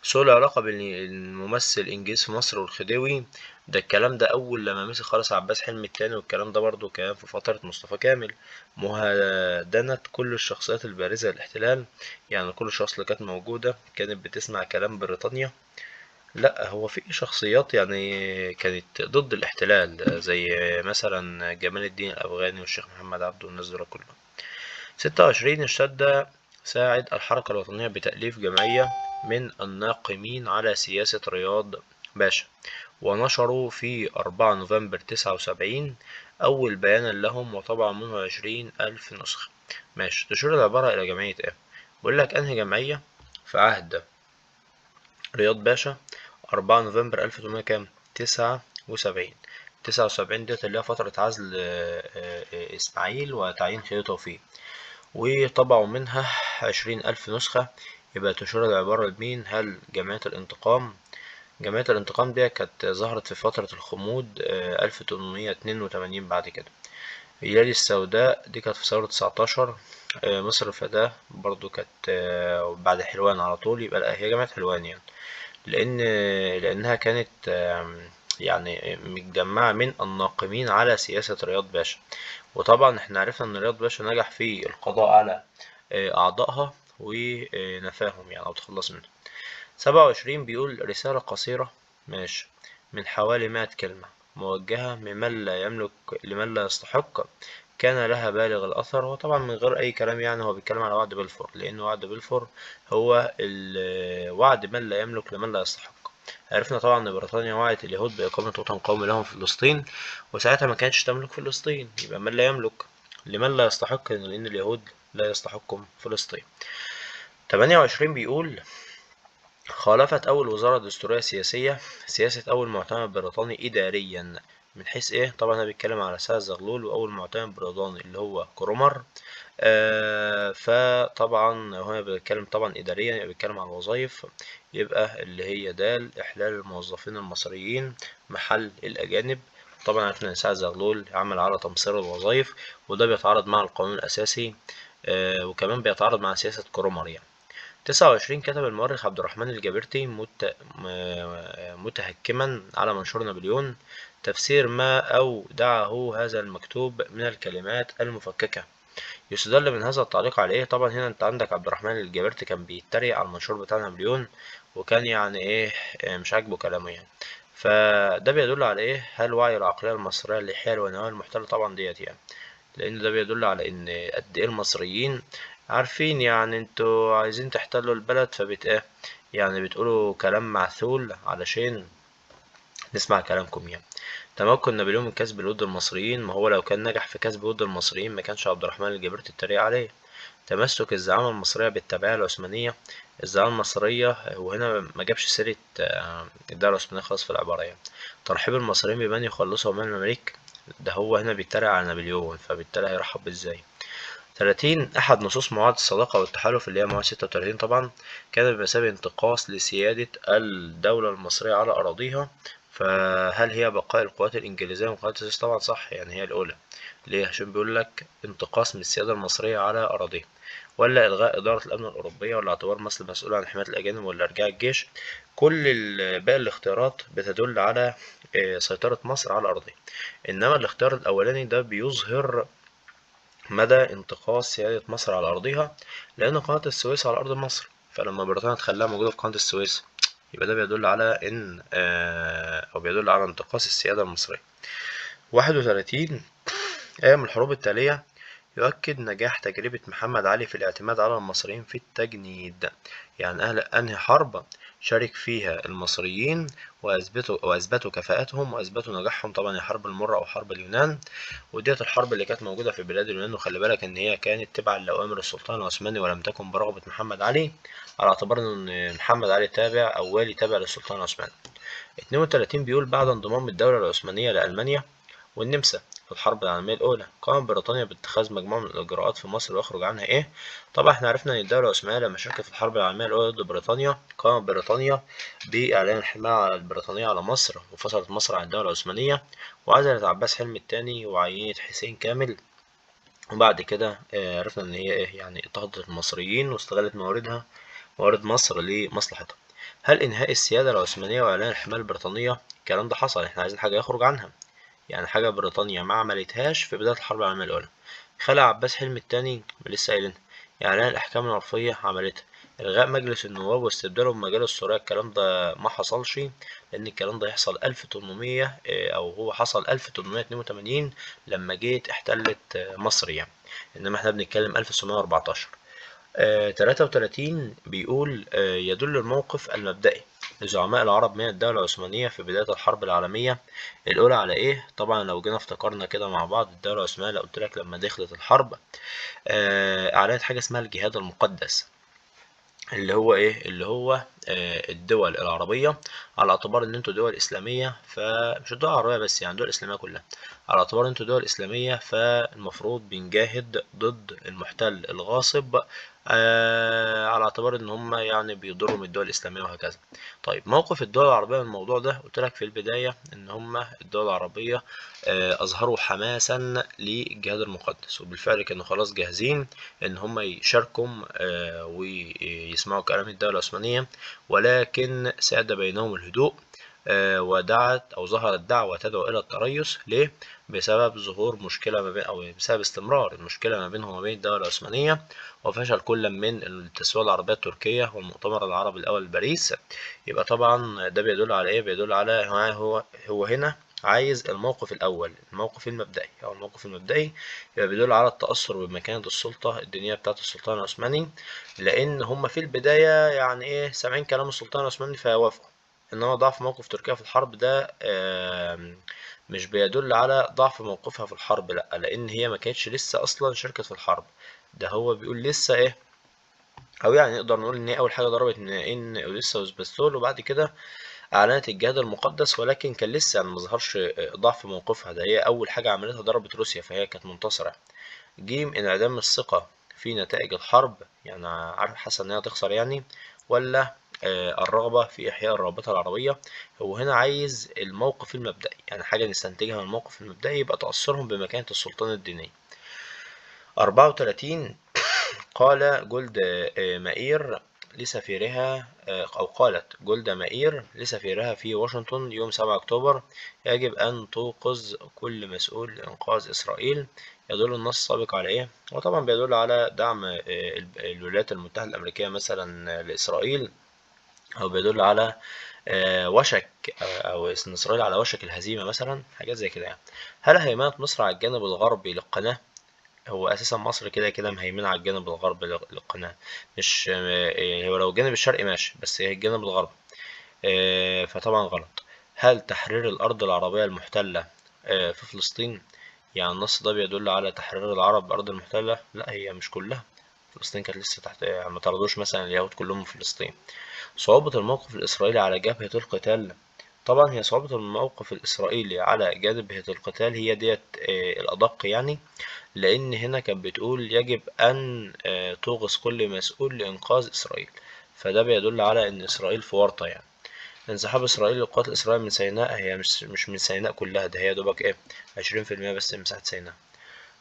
سوء العلاقة بين الممثل الإنجليزي في مصر والخديوي، ده الكلام ده أول لما مسك خالص عباس حلمي التاني، والكلام ده برضو كان في فترة مصطفى كامل. مهادنة كل الشخصيات البارزة للاحتلال، يعني كل الشخص اللي كانت موجودة كانت بتسمع كلام بريطانيا لا، هو في شخصيات يعني كانت ضد الاحتلال زي مثلا جمال الدين الأفغاني والشيخ محمد عبده والناس دول كلهم. 26 اشتد ساعد الحركة الوطنية بتأليف جمعية من الناقمين على سياسة رياض باشا، ونشروا في 4 نوفمبر 79 أول بيانا لهم وطبعوا منه 20,000 نسخة. ماشي، تشير العبارة إلى جمعية إيه؟ بيقول لك أنهي جمعية في عهد رياض باشا 4 نوفمبر 1800 كام؟ 79. 79 ديت اللي هي فترة عزل إسماعيل وتعيين خليفة توفيق، وطبعوا منها 20,000 نسخة. يبقى تشير العبارة لمين؟ هل جمعية الانتقام؟ جمعية الانتقام دي كانت ظهرت في فترة الخمود 1882 بعد كده. الليالي السوداء دي كانت في ثورة 19. مصر الفتاة برضو كانت بعد حلوان على طول، يبقى لا، هي جامعة حلوان يعني. لأن لأنها كانت يعني متجمعة من الناقمين على سياسة رياض باشا. وطبعا احنا عرفنا ان رياض باشا نجح في القضاء على أعضائها ونفاهم يعني أو تخلص منهم. 27 بيقول رسالة قصيرة، ماشي، من حوالي 100 كلمة، موجهة ممن لا يملك لمن لا يستحق، كان لها بالغ الأثر. وطبعا من غير أي كلام يعني هو بيتكلم على وعد بلفور، لأن وعد بلفور هو وعد من لا يملك لمن لا يستحق. عرفنا طبعا إن بريطانيا وعدت اليهود بإقامة وطن قومي لهم في فلسطين، وساعتها ما كانتش تملك فلسطين، يبقى من لا يملك لمن لا يستحق، لأن اليهود لا يستحقوا فلسطين. 28 بيقول خالفت أول وزارة دستورية سياسية سياسة أول معتمد بريطاني إداريا. من حيث إيه؟ طبعا أنا بيتكلم على سعد زغلول وأول معتمد بريطاني اللي هو كرومر. فطبعا هنا بيتكلم طبعا إداريا، يبقى بيتكلم عن الوظائف، يبقى اللي هي إحلال الموظفين المصريين محل الأجانب. طبعا عرفنا إن سعد زغلول عمل على تمصير الوظائف، وده بيتعارض مع القانون الأساسي، وكمان بيتعارض مع سياسة كرومر يعني. 29 كتب المؤرخ عبد الرحمن الجابرتي متهكما على منشور نابليون تفسير ما أودعه هذا المكتوب من الكلمات المفككة. يستدل من هذا التعليق على إيه؟ طبعا هنا أنت عندك عبد الرحمن الجابرتي كان بيتريق على المنشور بتاع نابليون، وكان يعني إيه مش عاجبه كلامه يعني. فده بيدل على إيه؟ هل وعي العقلية المصرية للحيل والنوايا المحتلة؟ طبعا ديت يعني، لأن ده بيدل على إن قد إيه المصريين عارفين يعني انتوا عايزين تحتلوا البلد، فبت ايه يعني بتقولوا كلام معسول علشان نسمع كلامكم يعني. تمكن نابليون من كسب الود المصريين، ما هو لو كان نجح في كسب ود المصريين ما كانش عبد الرحمن الجبرتي اتريق عليه. تمسك الزعامة المصرية بالتبعية العثمانية. الزعامة المصرية وهنا ما جابش سيرة الدولة العثمانية خالص في العبارة يعني. ترحيب المصريين بمن يخلصهم من المماليك، ده هو هنا بيتريق على نابليون، فبالتالي هيرحب ازاي؟ 30 أحد نصوص معاهدة الصداقة والتحالف اللي هي معاهدة 36 طبعا كانت بمثابة انتقاص لسيادة الدولة المصرية على أراضيها. فهل هي بقاء القوات الإنجليزية من قناة السويس؟ طبعا صح، يعني هي الأولى. ليه؟ عشان بيقول لك انتقاص من السيادة المصرية على أراضيها، ولا إلغاء إدارة الأمن الأوروبية، ولا اعتبار مصر مسؤولة عن حماية الأجانب، ولا إرجاع الجيش. كل باقي الاختيارات بتدل على سيطرة مصر على أراضيها، إنما الاختيار الأولاني ده بيظهر مدى انتقاص سيادة مصر على أرضها، لأن قناة السويس على أرض مصر، فلما بريطانيا تخليها موجودة في قناة السويس يبقى ده بيدل على إن أو بيدل على انتقاص السيادة المصرية. 31 أيام الحروب التالية يؤكد نجاح تجربة محمد علي في الاعتماد على المصريين في التجنيد. يعني أنهي حرب شارك فيها المصريين وأثبتوا كفاءتهم وأثبتوا نجاحهم؟ طبعا هي حرب المرة أو حرب اليونان، وديت الحرب اللي كانت موجودة في بلاد اليونان. وخلي بالك إن هي كانت تبعا لأوامر السلطان العثماني ولم تكن برغبة محمد علي، على اعتبار إن محمد علي تابع أو والي تابع للسلطان العثماني. 32 بيقول بعد انضمام الدولة العثمانية لألمانيا والنمسا في الحرب العالمية الأولى، قامت بريطانيا باتخاذ مجموعة من الإجراءات في مصر ويخرج عنها إيه؟ طبعا احنا عرفنا إن الدولة العثمانية لما شاركت في الحرب العالمية الأولى ضد بريطانيا، قامت بريطانيا بإعلان الحماية البريطانية على مصر، وفصلت مصر عن الدولة العثمانية، وعزلت عباس حلمي الثاني وعينت حسين كامل. وبعد كده عرفنا إن هي إيه يعني اضطهدت المصريين واستغلت موارد مصر لمصلحتها. هل إنهاء السيادة العثمانية وإعلان الحماية البريطانية الكلام ده حصل؟ احنا عايزين حاجة يخرج عنها، يعني حاجة بريطانيا ما عملتهاش في بداية الحرب العالمية الأولى. خلع عباس حلمي التاني لسه قايلينها، إعلان الأحكام العرفية عملتها. إلغاء مجلس النواب واستبداله بمجال الثورية، الكلام ده ما حصلش، لأن الكلام ده يحصل 1800 أو هو حصل 1882 لما جيت احتلت مصر يعني، إنما احنا بنتكلم 1914. 33 بيقول يدل الموقف المبدئي لزعماء العرب من الدولة العثمانية في بداية الحرب العالمية الأولى على إيه؟ طبعا لو جينا افتكرنا كده مع بعض، الدولة العثمانية لو قلت لك لما دخلت الحرب أعلنت حاجة اسمها الجهاد المقدس، اللي هو ايه؟ اللي هو الدول العربية على اعتبار ان انتوا دول اسلامية، فمش الدول العربية بس، يعني الدول الاسلامية كلها على اعتبار ان انتوا دول اسلامية، فالمفروض بنجاهد ضد المحتل الغاصب، على اعتبار ان هم يعني بيضروا من الدول الاسلامية وهكذا. طيب موقف الدول العربية من الموضوع ده، قلت لك في البداية ان هم الدول العربية اظهروا حماسا للجهاد المقدس، وبالفعل كانوا خلاص جاهزين ان هم يشاركوا ويسمعوا كلام الدولة العثمانية، ولكن ساد بينهم الهدوء. ودعت أو ظهرت دعوة تدعو إلى التريث. ليه؟ بسبب ظهور مشكلة ما بين، أو بسبب استمرار المشكلة ما بينهم وما بين الدولة العثمانية، وفشل كل من التسوية العربية التركية والمؤتمر العربي الأول بباريس. يبقى طبعا ده بيدل على إيه؟ بيدل على هو هنا عايز الموقف الأول، الموقف المبدئي أو الموقف المبدئي، يبقى بيدل على التأثر بمكانة السلطة الدينية بتاعة السلطان العثماني، لأن هم في البداية يعني إيه سامعين كلام السلطان العثماني فيوافقوا. إنما ضعف موقف تركيا في الحرب ده مش بيدل على ضعف موقفها في الحرب، لأ، لأن هي ما كانتش لسه أصلا شاركت في الحرب. ده هو بيقول لسه إيه، أو يعني نقدر نقول إن هي أول حاجة ضربت إن أوديسا وسباستول، وبعد كده أعلنت الجهاد المقدس، ولكن كان لسه يعني مظهرش ضعف موقفها. ده هي أول حاجة عملتها ضربت روسيا، فهي كانت منتصرة. جيم انعدام الثقة في نتائج الحرب، يعني عارف حاسة إن هي هتخسر يعني، ولا الرغبة في إحياء الرابطة العربية. هو هنا عايز الموقف المبدئي، يعني حاجة نستنتجها من الموقف المبدئي يبقى تأثرهم بمكانة السلطان الديني. 34 قال جولد مائير لسفيرها أو قالت جولدا مائير لسفيرها في واشنطن يوم 7 أكتوبر: يجب أن توقظ كل مسؤول لإنقاذ إسرائيل. يدل النص السابق على إيه؟ وطبعا بيدل على دعم الولايات المتحدة الأمريكية مثلا لإسرائيل، أو بيدل على وشك أو إن إسرائيل على وشك الهزيمة مثلا، حاجات زي كده يعني. هل هيمنة مصر على الجانب الغربي للقناة؟ هو اساسا مصر كده كده مهيمنة على الجانب الغربي للقناة، مش هو لو الجانب الشرقي ماشي، بس هي الجانب الغربي، فطبعا غلط. هل تحرير الأرض العربية المحتلة في فلسطين؟ يعني النص ده بيدل على تحرير العرب الأرض المحتلة؟ لا، هي مش كلها، فلسطين كانت لسه تحت، يعني ما طردوش مثلا اليهود كلهم من فلسطين. صعوبة الموقف الإسرائيلي على جبهة القتال، طبعا هي صعوبة الموقف الإسرائيلي على جبهة القتال هي ديت الأدق يعني، لأن هنا كانت بتقول يجب أن توغز كل مسؤول لإنقاذ إسرائيل، فده بيدل على إن إسرائيل في ورطة يعني. انسحاب إسرائيل للقوات الإسرائيلية من سيناء، هي مش من سيناء كلها، ده هي دوبك إيه 20% بس من مساحة سيناء.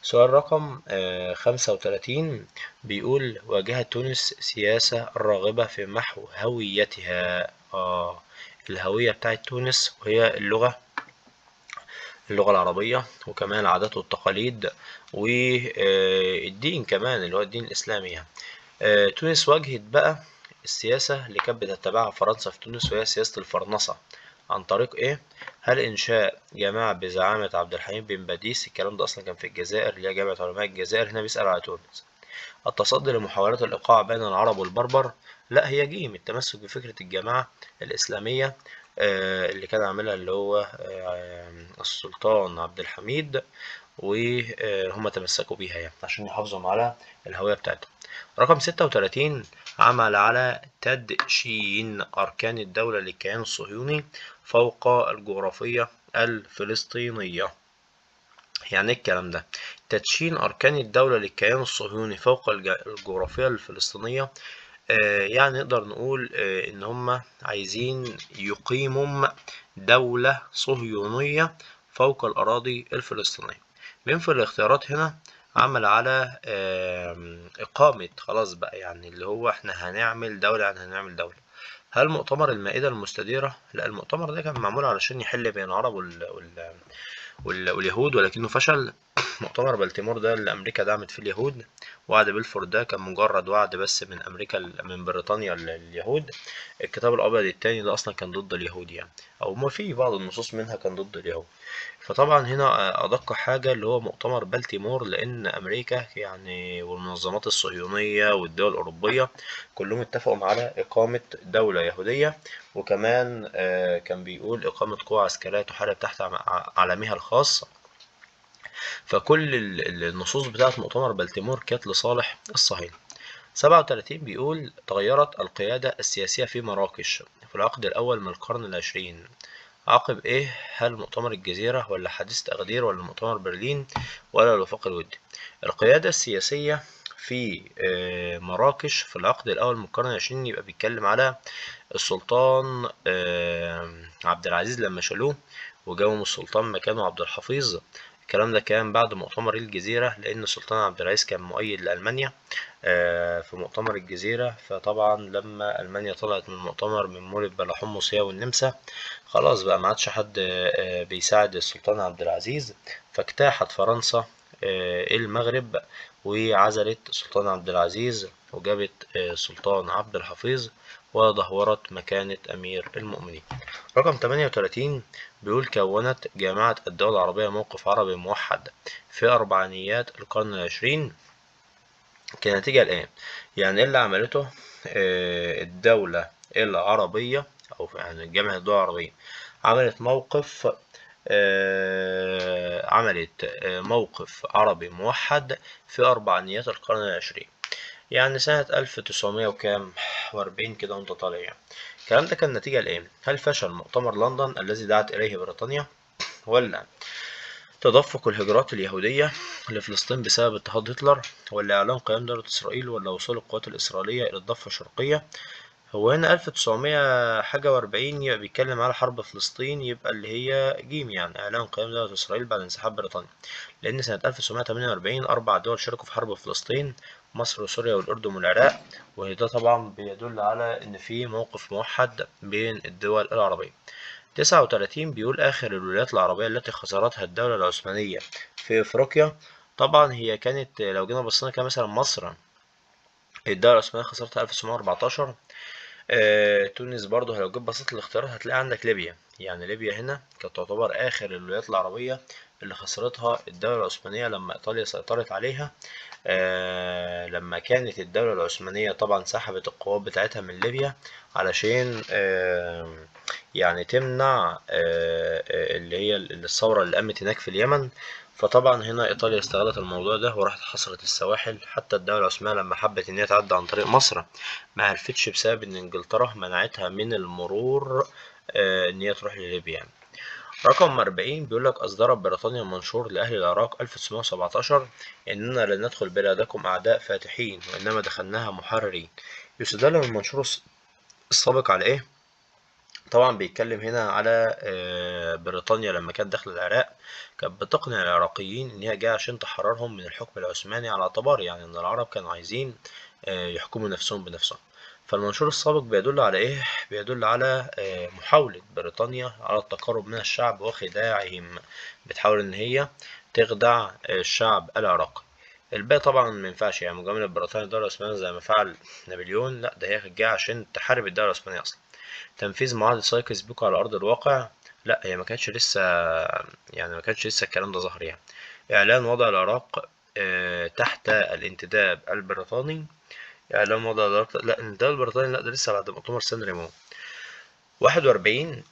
سؤال رقم 35 بيقول: واجهت تونس سياسة راغبة في محو هويتها. الهوية بتاعت تونس وهي اللغة العربية، وكمان العادات والتقاليد والدين كمان اللي هو الدين الإسلامي يعني. تونس واجهت بقى السياسة اللي كانت بتتبعها فرنسا في تونس، وهي سياسة الفرنسة. عن طريق إيه؟ هل إنشاء جامعة بزعامة عبد الحليم بن باديس، الكلام ده أصلا كان في الجزائر اللي هي جامعة علماء الجزائر، هنا بيسأل على تونس. التصدي لمحاولات الإيقاع بين العرب والبربر، لا، هي جيم التمسك بفكرة الجماعة الإسلامية اللي كان عاملها اللي هو السلطان عبد الحميد، وهم تمسكوا بيها يعني عشان يحافظوا على الهوية بتاعتهم. رقم 36 عمل على تدشين أركان الدولة للكيان الصهيوني فوق الجغرافية الفلسطينية. يعني ايه الكلام ده؟ تدشين أركان الدولة للكيان الصهيوني فوق الجغرافيا الفلسطينية، يعني نقدر نقول إن هم عايزين يقيموا دولة صهيونية فوق الأراضي الفلسطينية. مين في الاختيارات هنا عمل على إقامة، خلاص بقى يعني اللي هو إحنا هنعمل دولة، يعني هنعمل دولة. هل مؤتمر المائدة المستديرة؟ لا، المؤتمر ده كان معمول علشان يحل بين العرب واليهود، ولكنه فشل. مؤتمر بالتيمور ده اللي أمريكا دعمت فيه اليهود، وعد بلفور ده كان مجرد وعد بس من أمريكا من بريطانيا لليهود. الكتاب الأبيض التاني ده أصلا كان ضد اليهود يعني، أو ما في بعض النصوص منها كان ضد اليهود. فطبعا هنا أدق حاجة اللي هو مؤتمر بالتيمور، لأن أمريكا يعني والمنظمات الصهيونية والدول الأوروبية كلهم اتفقوا على إقامة دولة يهودية، وكمان كان بيقول إقامة قوى عسكرية تحارب تحت علمها الخاص. فكل النصوص بتاعة مؤتمر بالتيمور كانت لصالح الصهاينة. 37 بيقول تغيرت القيادة السياسية في مراكش في العقد الأول من القرن العشرين. عقب إيه؟ هل مؤتمر الجزيرة ولا حديث أغدير ولا مؤتمر برلين ولا الوفاق الودي؟ القيادة السياسية في مراكش في العقد الأول من القرن العشرين يبقى بيتكلم على السلطان عبد العزيز لما شالوه وجابوا السلطان مكانه عبد الحفيظ. الكلام ده كان بعد مؤتمر الجزيرة، لأن السلطان عبد العزيز كان مؤيد لألمانيا في مؤتمر الجزيرة. فطبعا لما ألمانيا طلعت من المؤتمر من مولد بلحمص هي والنمسا، خلاص بقى ما عادش حد بيساعد السلطان عبد العزيز، فاجتاحت فرنسا المغرب وعزلت السلطان عبد العزيز وجابت السلطان عبد الحفيظ ودهورت مكانة أمير المؤمنين. رقم 38 بيقول كونت جامعة الدول العربية موقف عربي موحد في أربعينيات القرن العشرين كنتيجة الآن. يعني إيه اللي عملته الدولة العربية، أو يعني جامعة الدول العربية عملت موقف موقف عربي موحد في أربعينيات القرن العشرين، يعني سنة 1900 وكام و40 كده وانت طالع يعني. الكلام ده كان نتيجة لإيه؟ هل فشل مؤتمر لندن الذي دعت إليه بريطانيا، ولا تدفق الهجرات اليهودية لفلسطين بسبب اضطهاد هتلر، ولا إعلان قيام دولة إسرائيل، ولا وصول القوات الإسرائيلية إلى الضفة الشرقية؟ هو هنا 1900 حاجة وأربعين يبقى بيتكلم على حرب فلسطين، يبقى اللي هي جيم، يعني إعلان قيام دولة إسرائيل بعد انسحاب بريطانيا. لأن سنة 1948 أربع دول شاركوا في حرب فلسطين، مصر وسوريا والأردن والعراق، وده طبعا بيدل على إن في موقف موحد بين الدول العربية. 39 بيقول آخر الولايات العربية التي خسرتها الدولة العثمانية في أفريقيا. طبعا هي كانت لو جينا بصينا كده مثلا مصر الدولة العثمانية خسرتها 1914. تونس برضه لو جيت بصيت الاختيارات هتلاقي عندك ليبيا، يعني ليبيا هنا كانت تعتبر آخر الولايات العربية اللي خسرتها الدولة العثمانية لما إيطاليا سيطرت عليها. لما كانت الدولة العثمانية طبعا سحبت القوات بتاعتها من ليبيا علشان يعني تمنع اللي هي الثورة اللي قامت هناك في اليمن. فطبعا هنا إيطاليا استغلت الموضوع ده وراحت حصرت السواحل. حتى الدولة العثمانية لما حبت إن هي تعدي عن طريق مصر ما عرفتش بسبب إن إنجلترا منعتها من المرور إن هي تروح لليبيا يعني. رقم 40 بيقول لك أصدرت بريطانيا منشور لأهل العراق 1917 إننا لن ندخل بلادكم أعداء فاتحين وإنما دخلناها محررين. يستدل من المنشور السابق على إيه؟ طبعا بيتكلم هنا على بريطانيا لما كانت داخلة العراق كانت بتقنع العراقيين إن هي جاية عشان تحررهم من الحكم العثماني، على اعتبار يعني إن العرب كانوا عايزين يحكموا نفسهم بنفسهم. فالمنشور السابق بيدل على إيه؟ بيدل على محاولة بريطانيا على التقرب من الشعب وخداعهم، بتحاول إن هي تخدع الشعب العراقي. الباقي طبعا ما ينفعش، يعني مجاملة بريطانيا الدولة العثمانية زي ما فعل نابليون، لا ده هي كانت جاية عشان تحارب الدولة العثمانية أصلا. تنفيذ معاهدة سايكس بيكو على أرض الواقع، لا هي ما كانتش لسه، يعني ما كانش لسه الكلام ده ظهر يعني. إعلان وضع العراق تحت الانتداب البريطاني. إعلان وضع العراق، لا الانتداب البريطاني لا ده لسه بعد مؤتمر سان ريمو. 41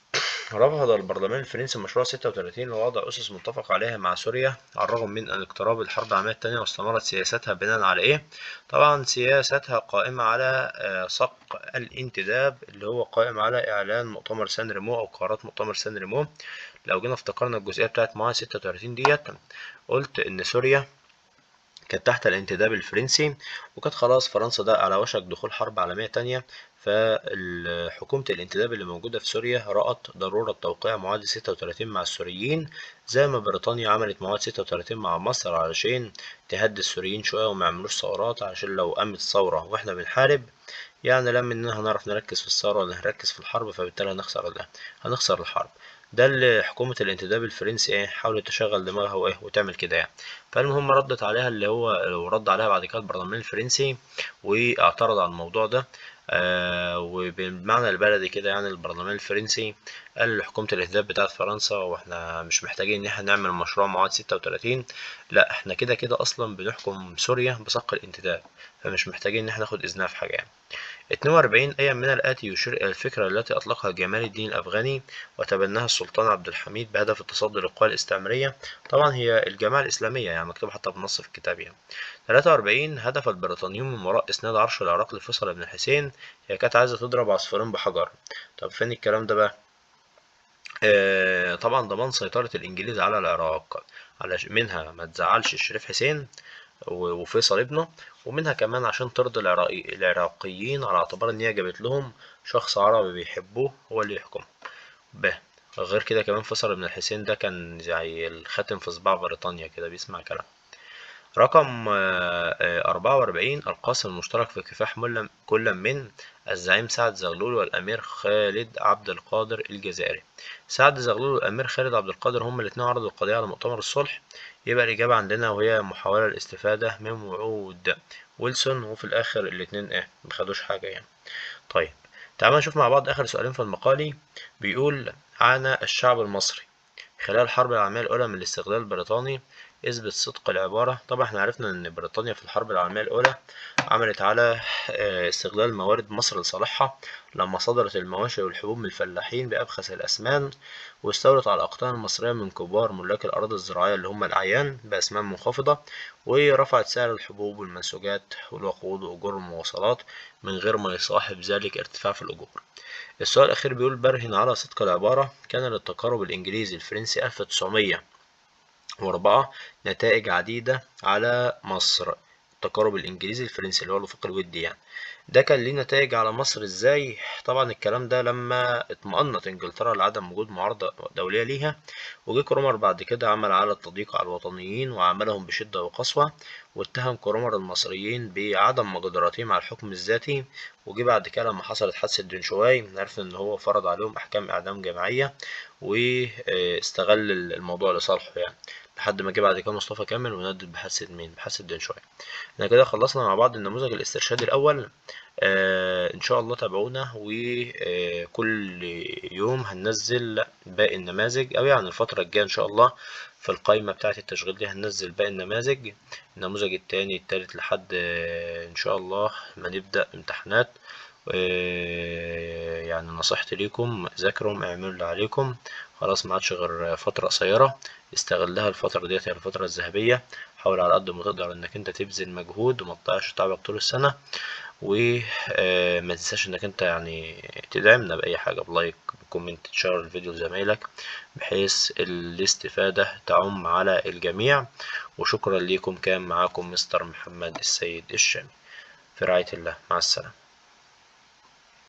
رفض البرلمان الفرنسي مشروع 36 لوضع أسس متفق عليها مع سوريا على الرغم من أن اقتراب الحرب العالمية الثانية، واستمرت سياستها بناء على إيه؟ طبعا سياستها قائمة على صق الانتداب اللي هو قائم على إعلان مؤتمر سان ريمو أو قرارات مؤتمر سان ريمو. لو جينا افتكرنا الجزئية بتاعت معاهدة 36 ديت، قلت إن سوريا كانت تحت الانتداب الفرنسي، وكانت خلاص فرنسا ده على وشك دخول حرب عالمية تانية. فحكومة الانتداب اللي موجودة في سوريا رأت ضرورة توقيع معاهدة 36 مع السوريين، زي ما بريطانيا عملت معاهدة 36 مع مصر علشان تهدي السوريين شوية وما يعملوش ثورات، عشان لو قامت ثورة واحنا بنحارب يعني لا مننا هنعرف نركز في الثورة ولا نركز في الحرب، فبالتالي هنخسر الحرب. ده اللي حكومة الانتداب الفرنسي حاولت تشغل دماغها وتعمل كده يعني. فالمهم ردت عليها ورد عليها بعد كده البرلمان الفرنسي واعترض على الموضوع ده. وبالمعنى البلدي كده يعني البرلمان الفرنسي قال لحكومة الانتداب بتاعت فرنسا: واحنا مش محتاجين ان احنا نعمل مشروع مواد 36، لا احنا كده كده اصلا بنحكم سوريا بصق الانتداب، فمش محتاجين ان احنا ناخد اذنها في حاجة يعني. 42 أي من الآتي يشير إلى الفكرة التي أطلقها جمال الدين الأفغاني وتبناها السلطان عبد الحميد بهدف التصدي للقوى الاستعمارية؟ طبعا هي الجماعة الإسلامية، يعني مكتوب حتى بالنص في الكتاب يعني. 43 هدف البريطانيون من وراء إسناد عرش العراق لفيصل بن الحسين؟ هي كانت عايزة تضرب عصفورين بحجر. طب فين الكلام ده بقى؟ طبعا ضمان سيطرة الإنجليز على العراق، منها ما تزعلش الشريف حسين وفيصل ابنه، ومنها كمان عشان ترضي العراقيين على اعتبار ان هي جابت لهم شخص عربي بيحبوه هو اللي يحكم. ب غير كده كمان فيصل بن الحسين ده كان زي الخاتم في صباع بريطانيا كده، بيسمع كلام. رقم 44 القاسم المشترك في كفاح كل من الزعيم سعد زغلول والأمير خالد عبد القادر الجزائري. سعد زغلول والأمير خالد عبد القادر هما الاتنين عرضوا القضية على مؤتمر الصلح. يبقى الإجابة عندنا وهي محاولة الاستفادة من وعود ويلسون، وفي الآخر الاتنين مخدوش حاجة يعني. طيب تعالوا نشوف مع بعض آخر سؤالين في المقالي. بيقول: عانى الشعب المصري خلال الحرب العالمية الأولى من الاستغلال البريطاني، اثبت صدق العبارة. طبعا احنا عرفنا ان بريطانيا في الحرب العالمية الأولى عملت على استغلال موارد مصر لصالحها، لما صدرت المواشي والحبوب من الفلاحين بأبخس الأثمان، واستولت على الأقطان المصرية من كبار ملاك الأراضي الزراعية اللي هم الأعيان بأثمان منخفضة، ورفعت سعر الحبوب والمنسوجات والوقود وأجور المواصلات من غير ما يصاحب ذلك ارتفاع في الأجور. السؤال الأخير بيقول: برهن على صدق العبارة. كان للتقارب الإنجليزي الفرنسي 1904 نتائج عديدة على مصر. التقارب الإنجليزي الفرنسي اللي هو الوفاق الودي يعني، ده كان ليه نتائج على مصر إزاي؟ طبعا الكلام ده لما اطمأنت إنجلترا لعدم وجود معارضة دولية ليها، وجه كرومر بعد كده عمل على التضييق على الوطنيين وعاملهم بشدة وقسوة، واتهم كرومر المصريين بعدم مقدرتهم على الحكم الذاتي. وجه بعد كده لما حصلت حادثة دنشواي عرفنا إن هو فرض عليهم أحكام إعدام جماعية واستغل الموضوع لصالحه يعني، لحد ما جه بعد كده مصطفى كامل وندد بحادثة مين؟ بحادثة دنشواي. احنا كده خلصنا مع بعض النموذج الاسترشادي الأول. إن شاء الله تابعونا، وكل يوم هننزل باقي النماذج، أو يعني الفترة الجاية إن شاء الله في القائمة بتاعة التشغيل دي هننزل باقي النماذج، النموذج التاني التالت لحد إن شاء الله ما نبدأ امتحانات. يعني نصيحتي ليكم: ذاكروا، اعملوا اللي عليكم، خلاص ما عادش غير فترة قصيرة، استغلها الفترة ديت، هي الفترة الذهبية. حاول على قد ما تقدر انك انت تبذل مجهود وما تضيعش تعبك طول السنة، وما تنساش انك انت يعني تدعمنا بأي حاجة، بلايك، بكومنت، تشير الفيديو لزمايلك، بحيث الاستفادة تعم على الجميع. وشكرا ليكم. كان معاكم مستر محمد السيد الشامي، في رعاية الله، مع السلامة.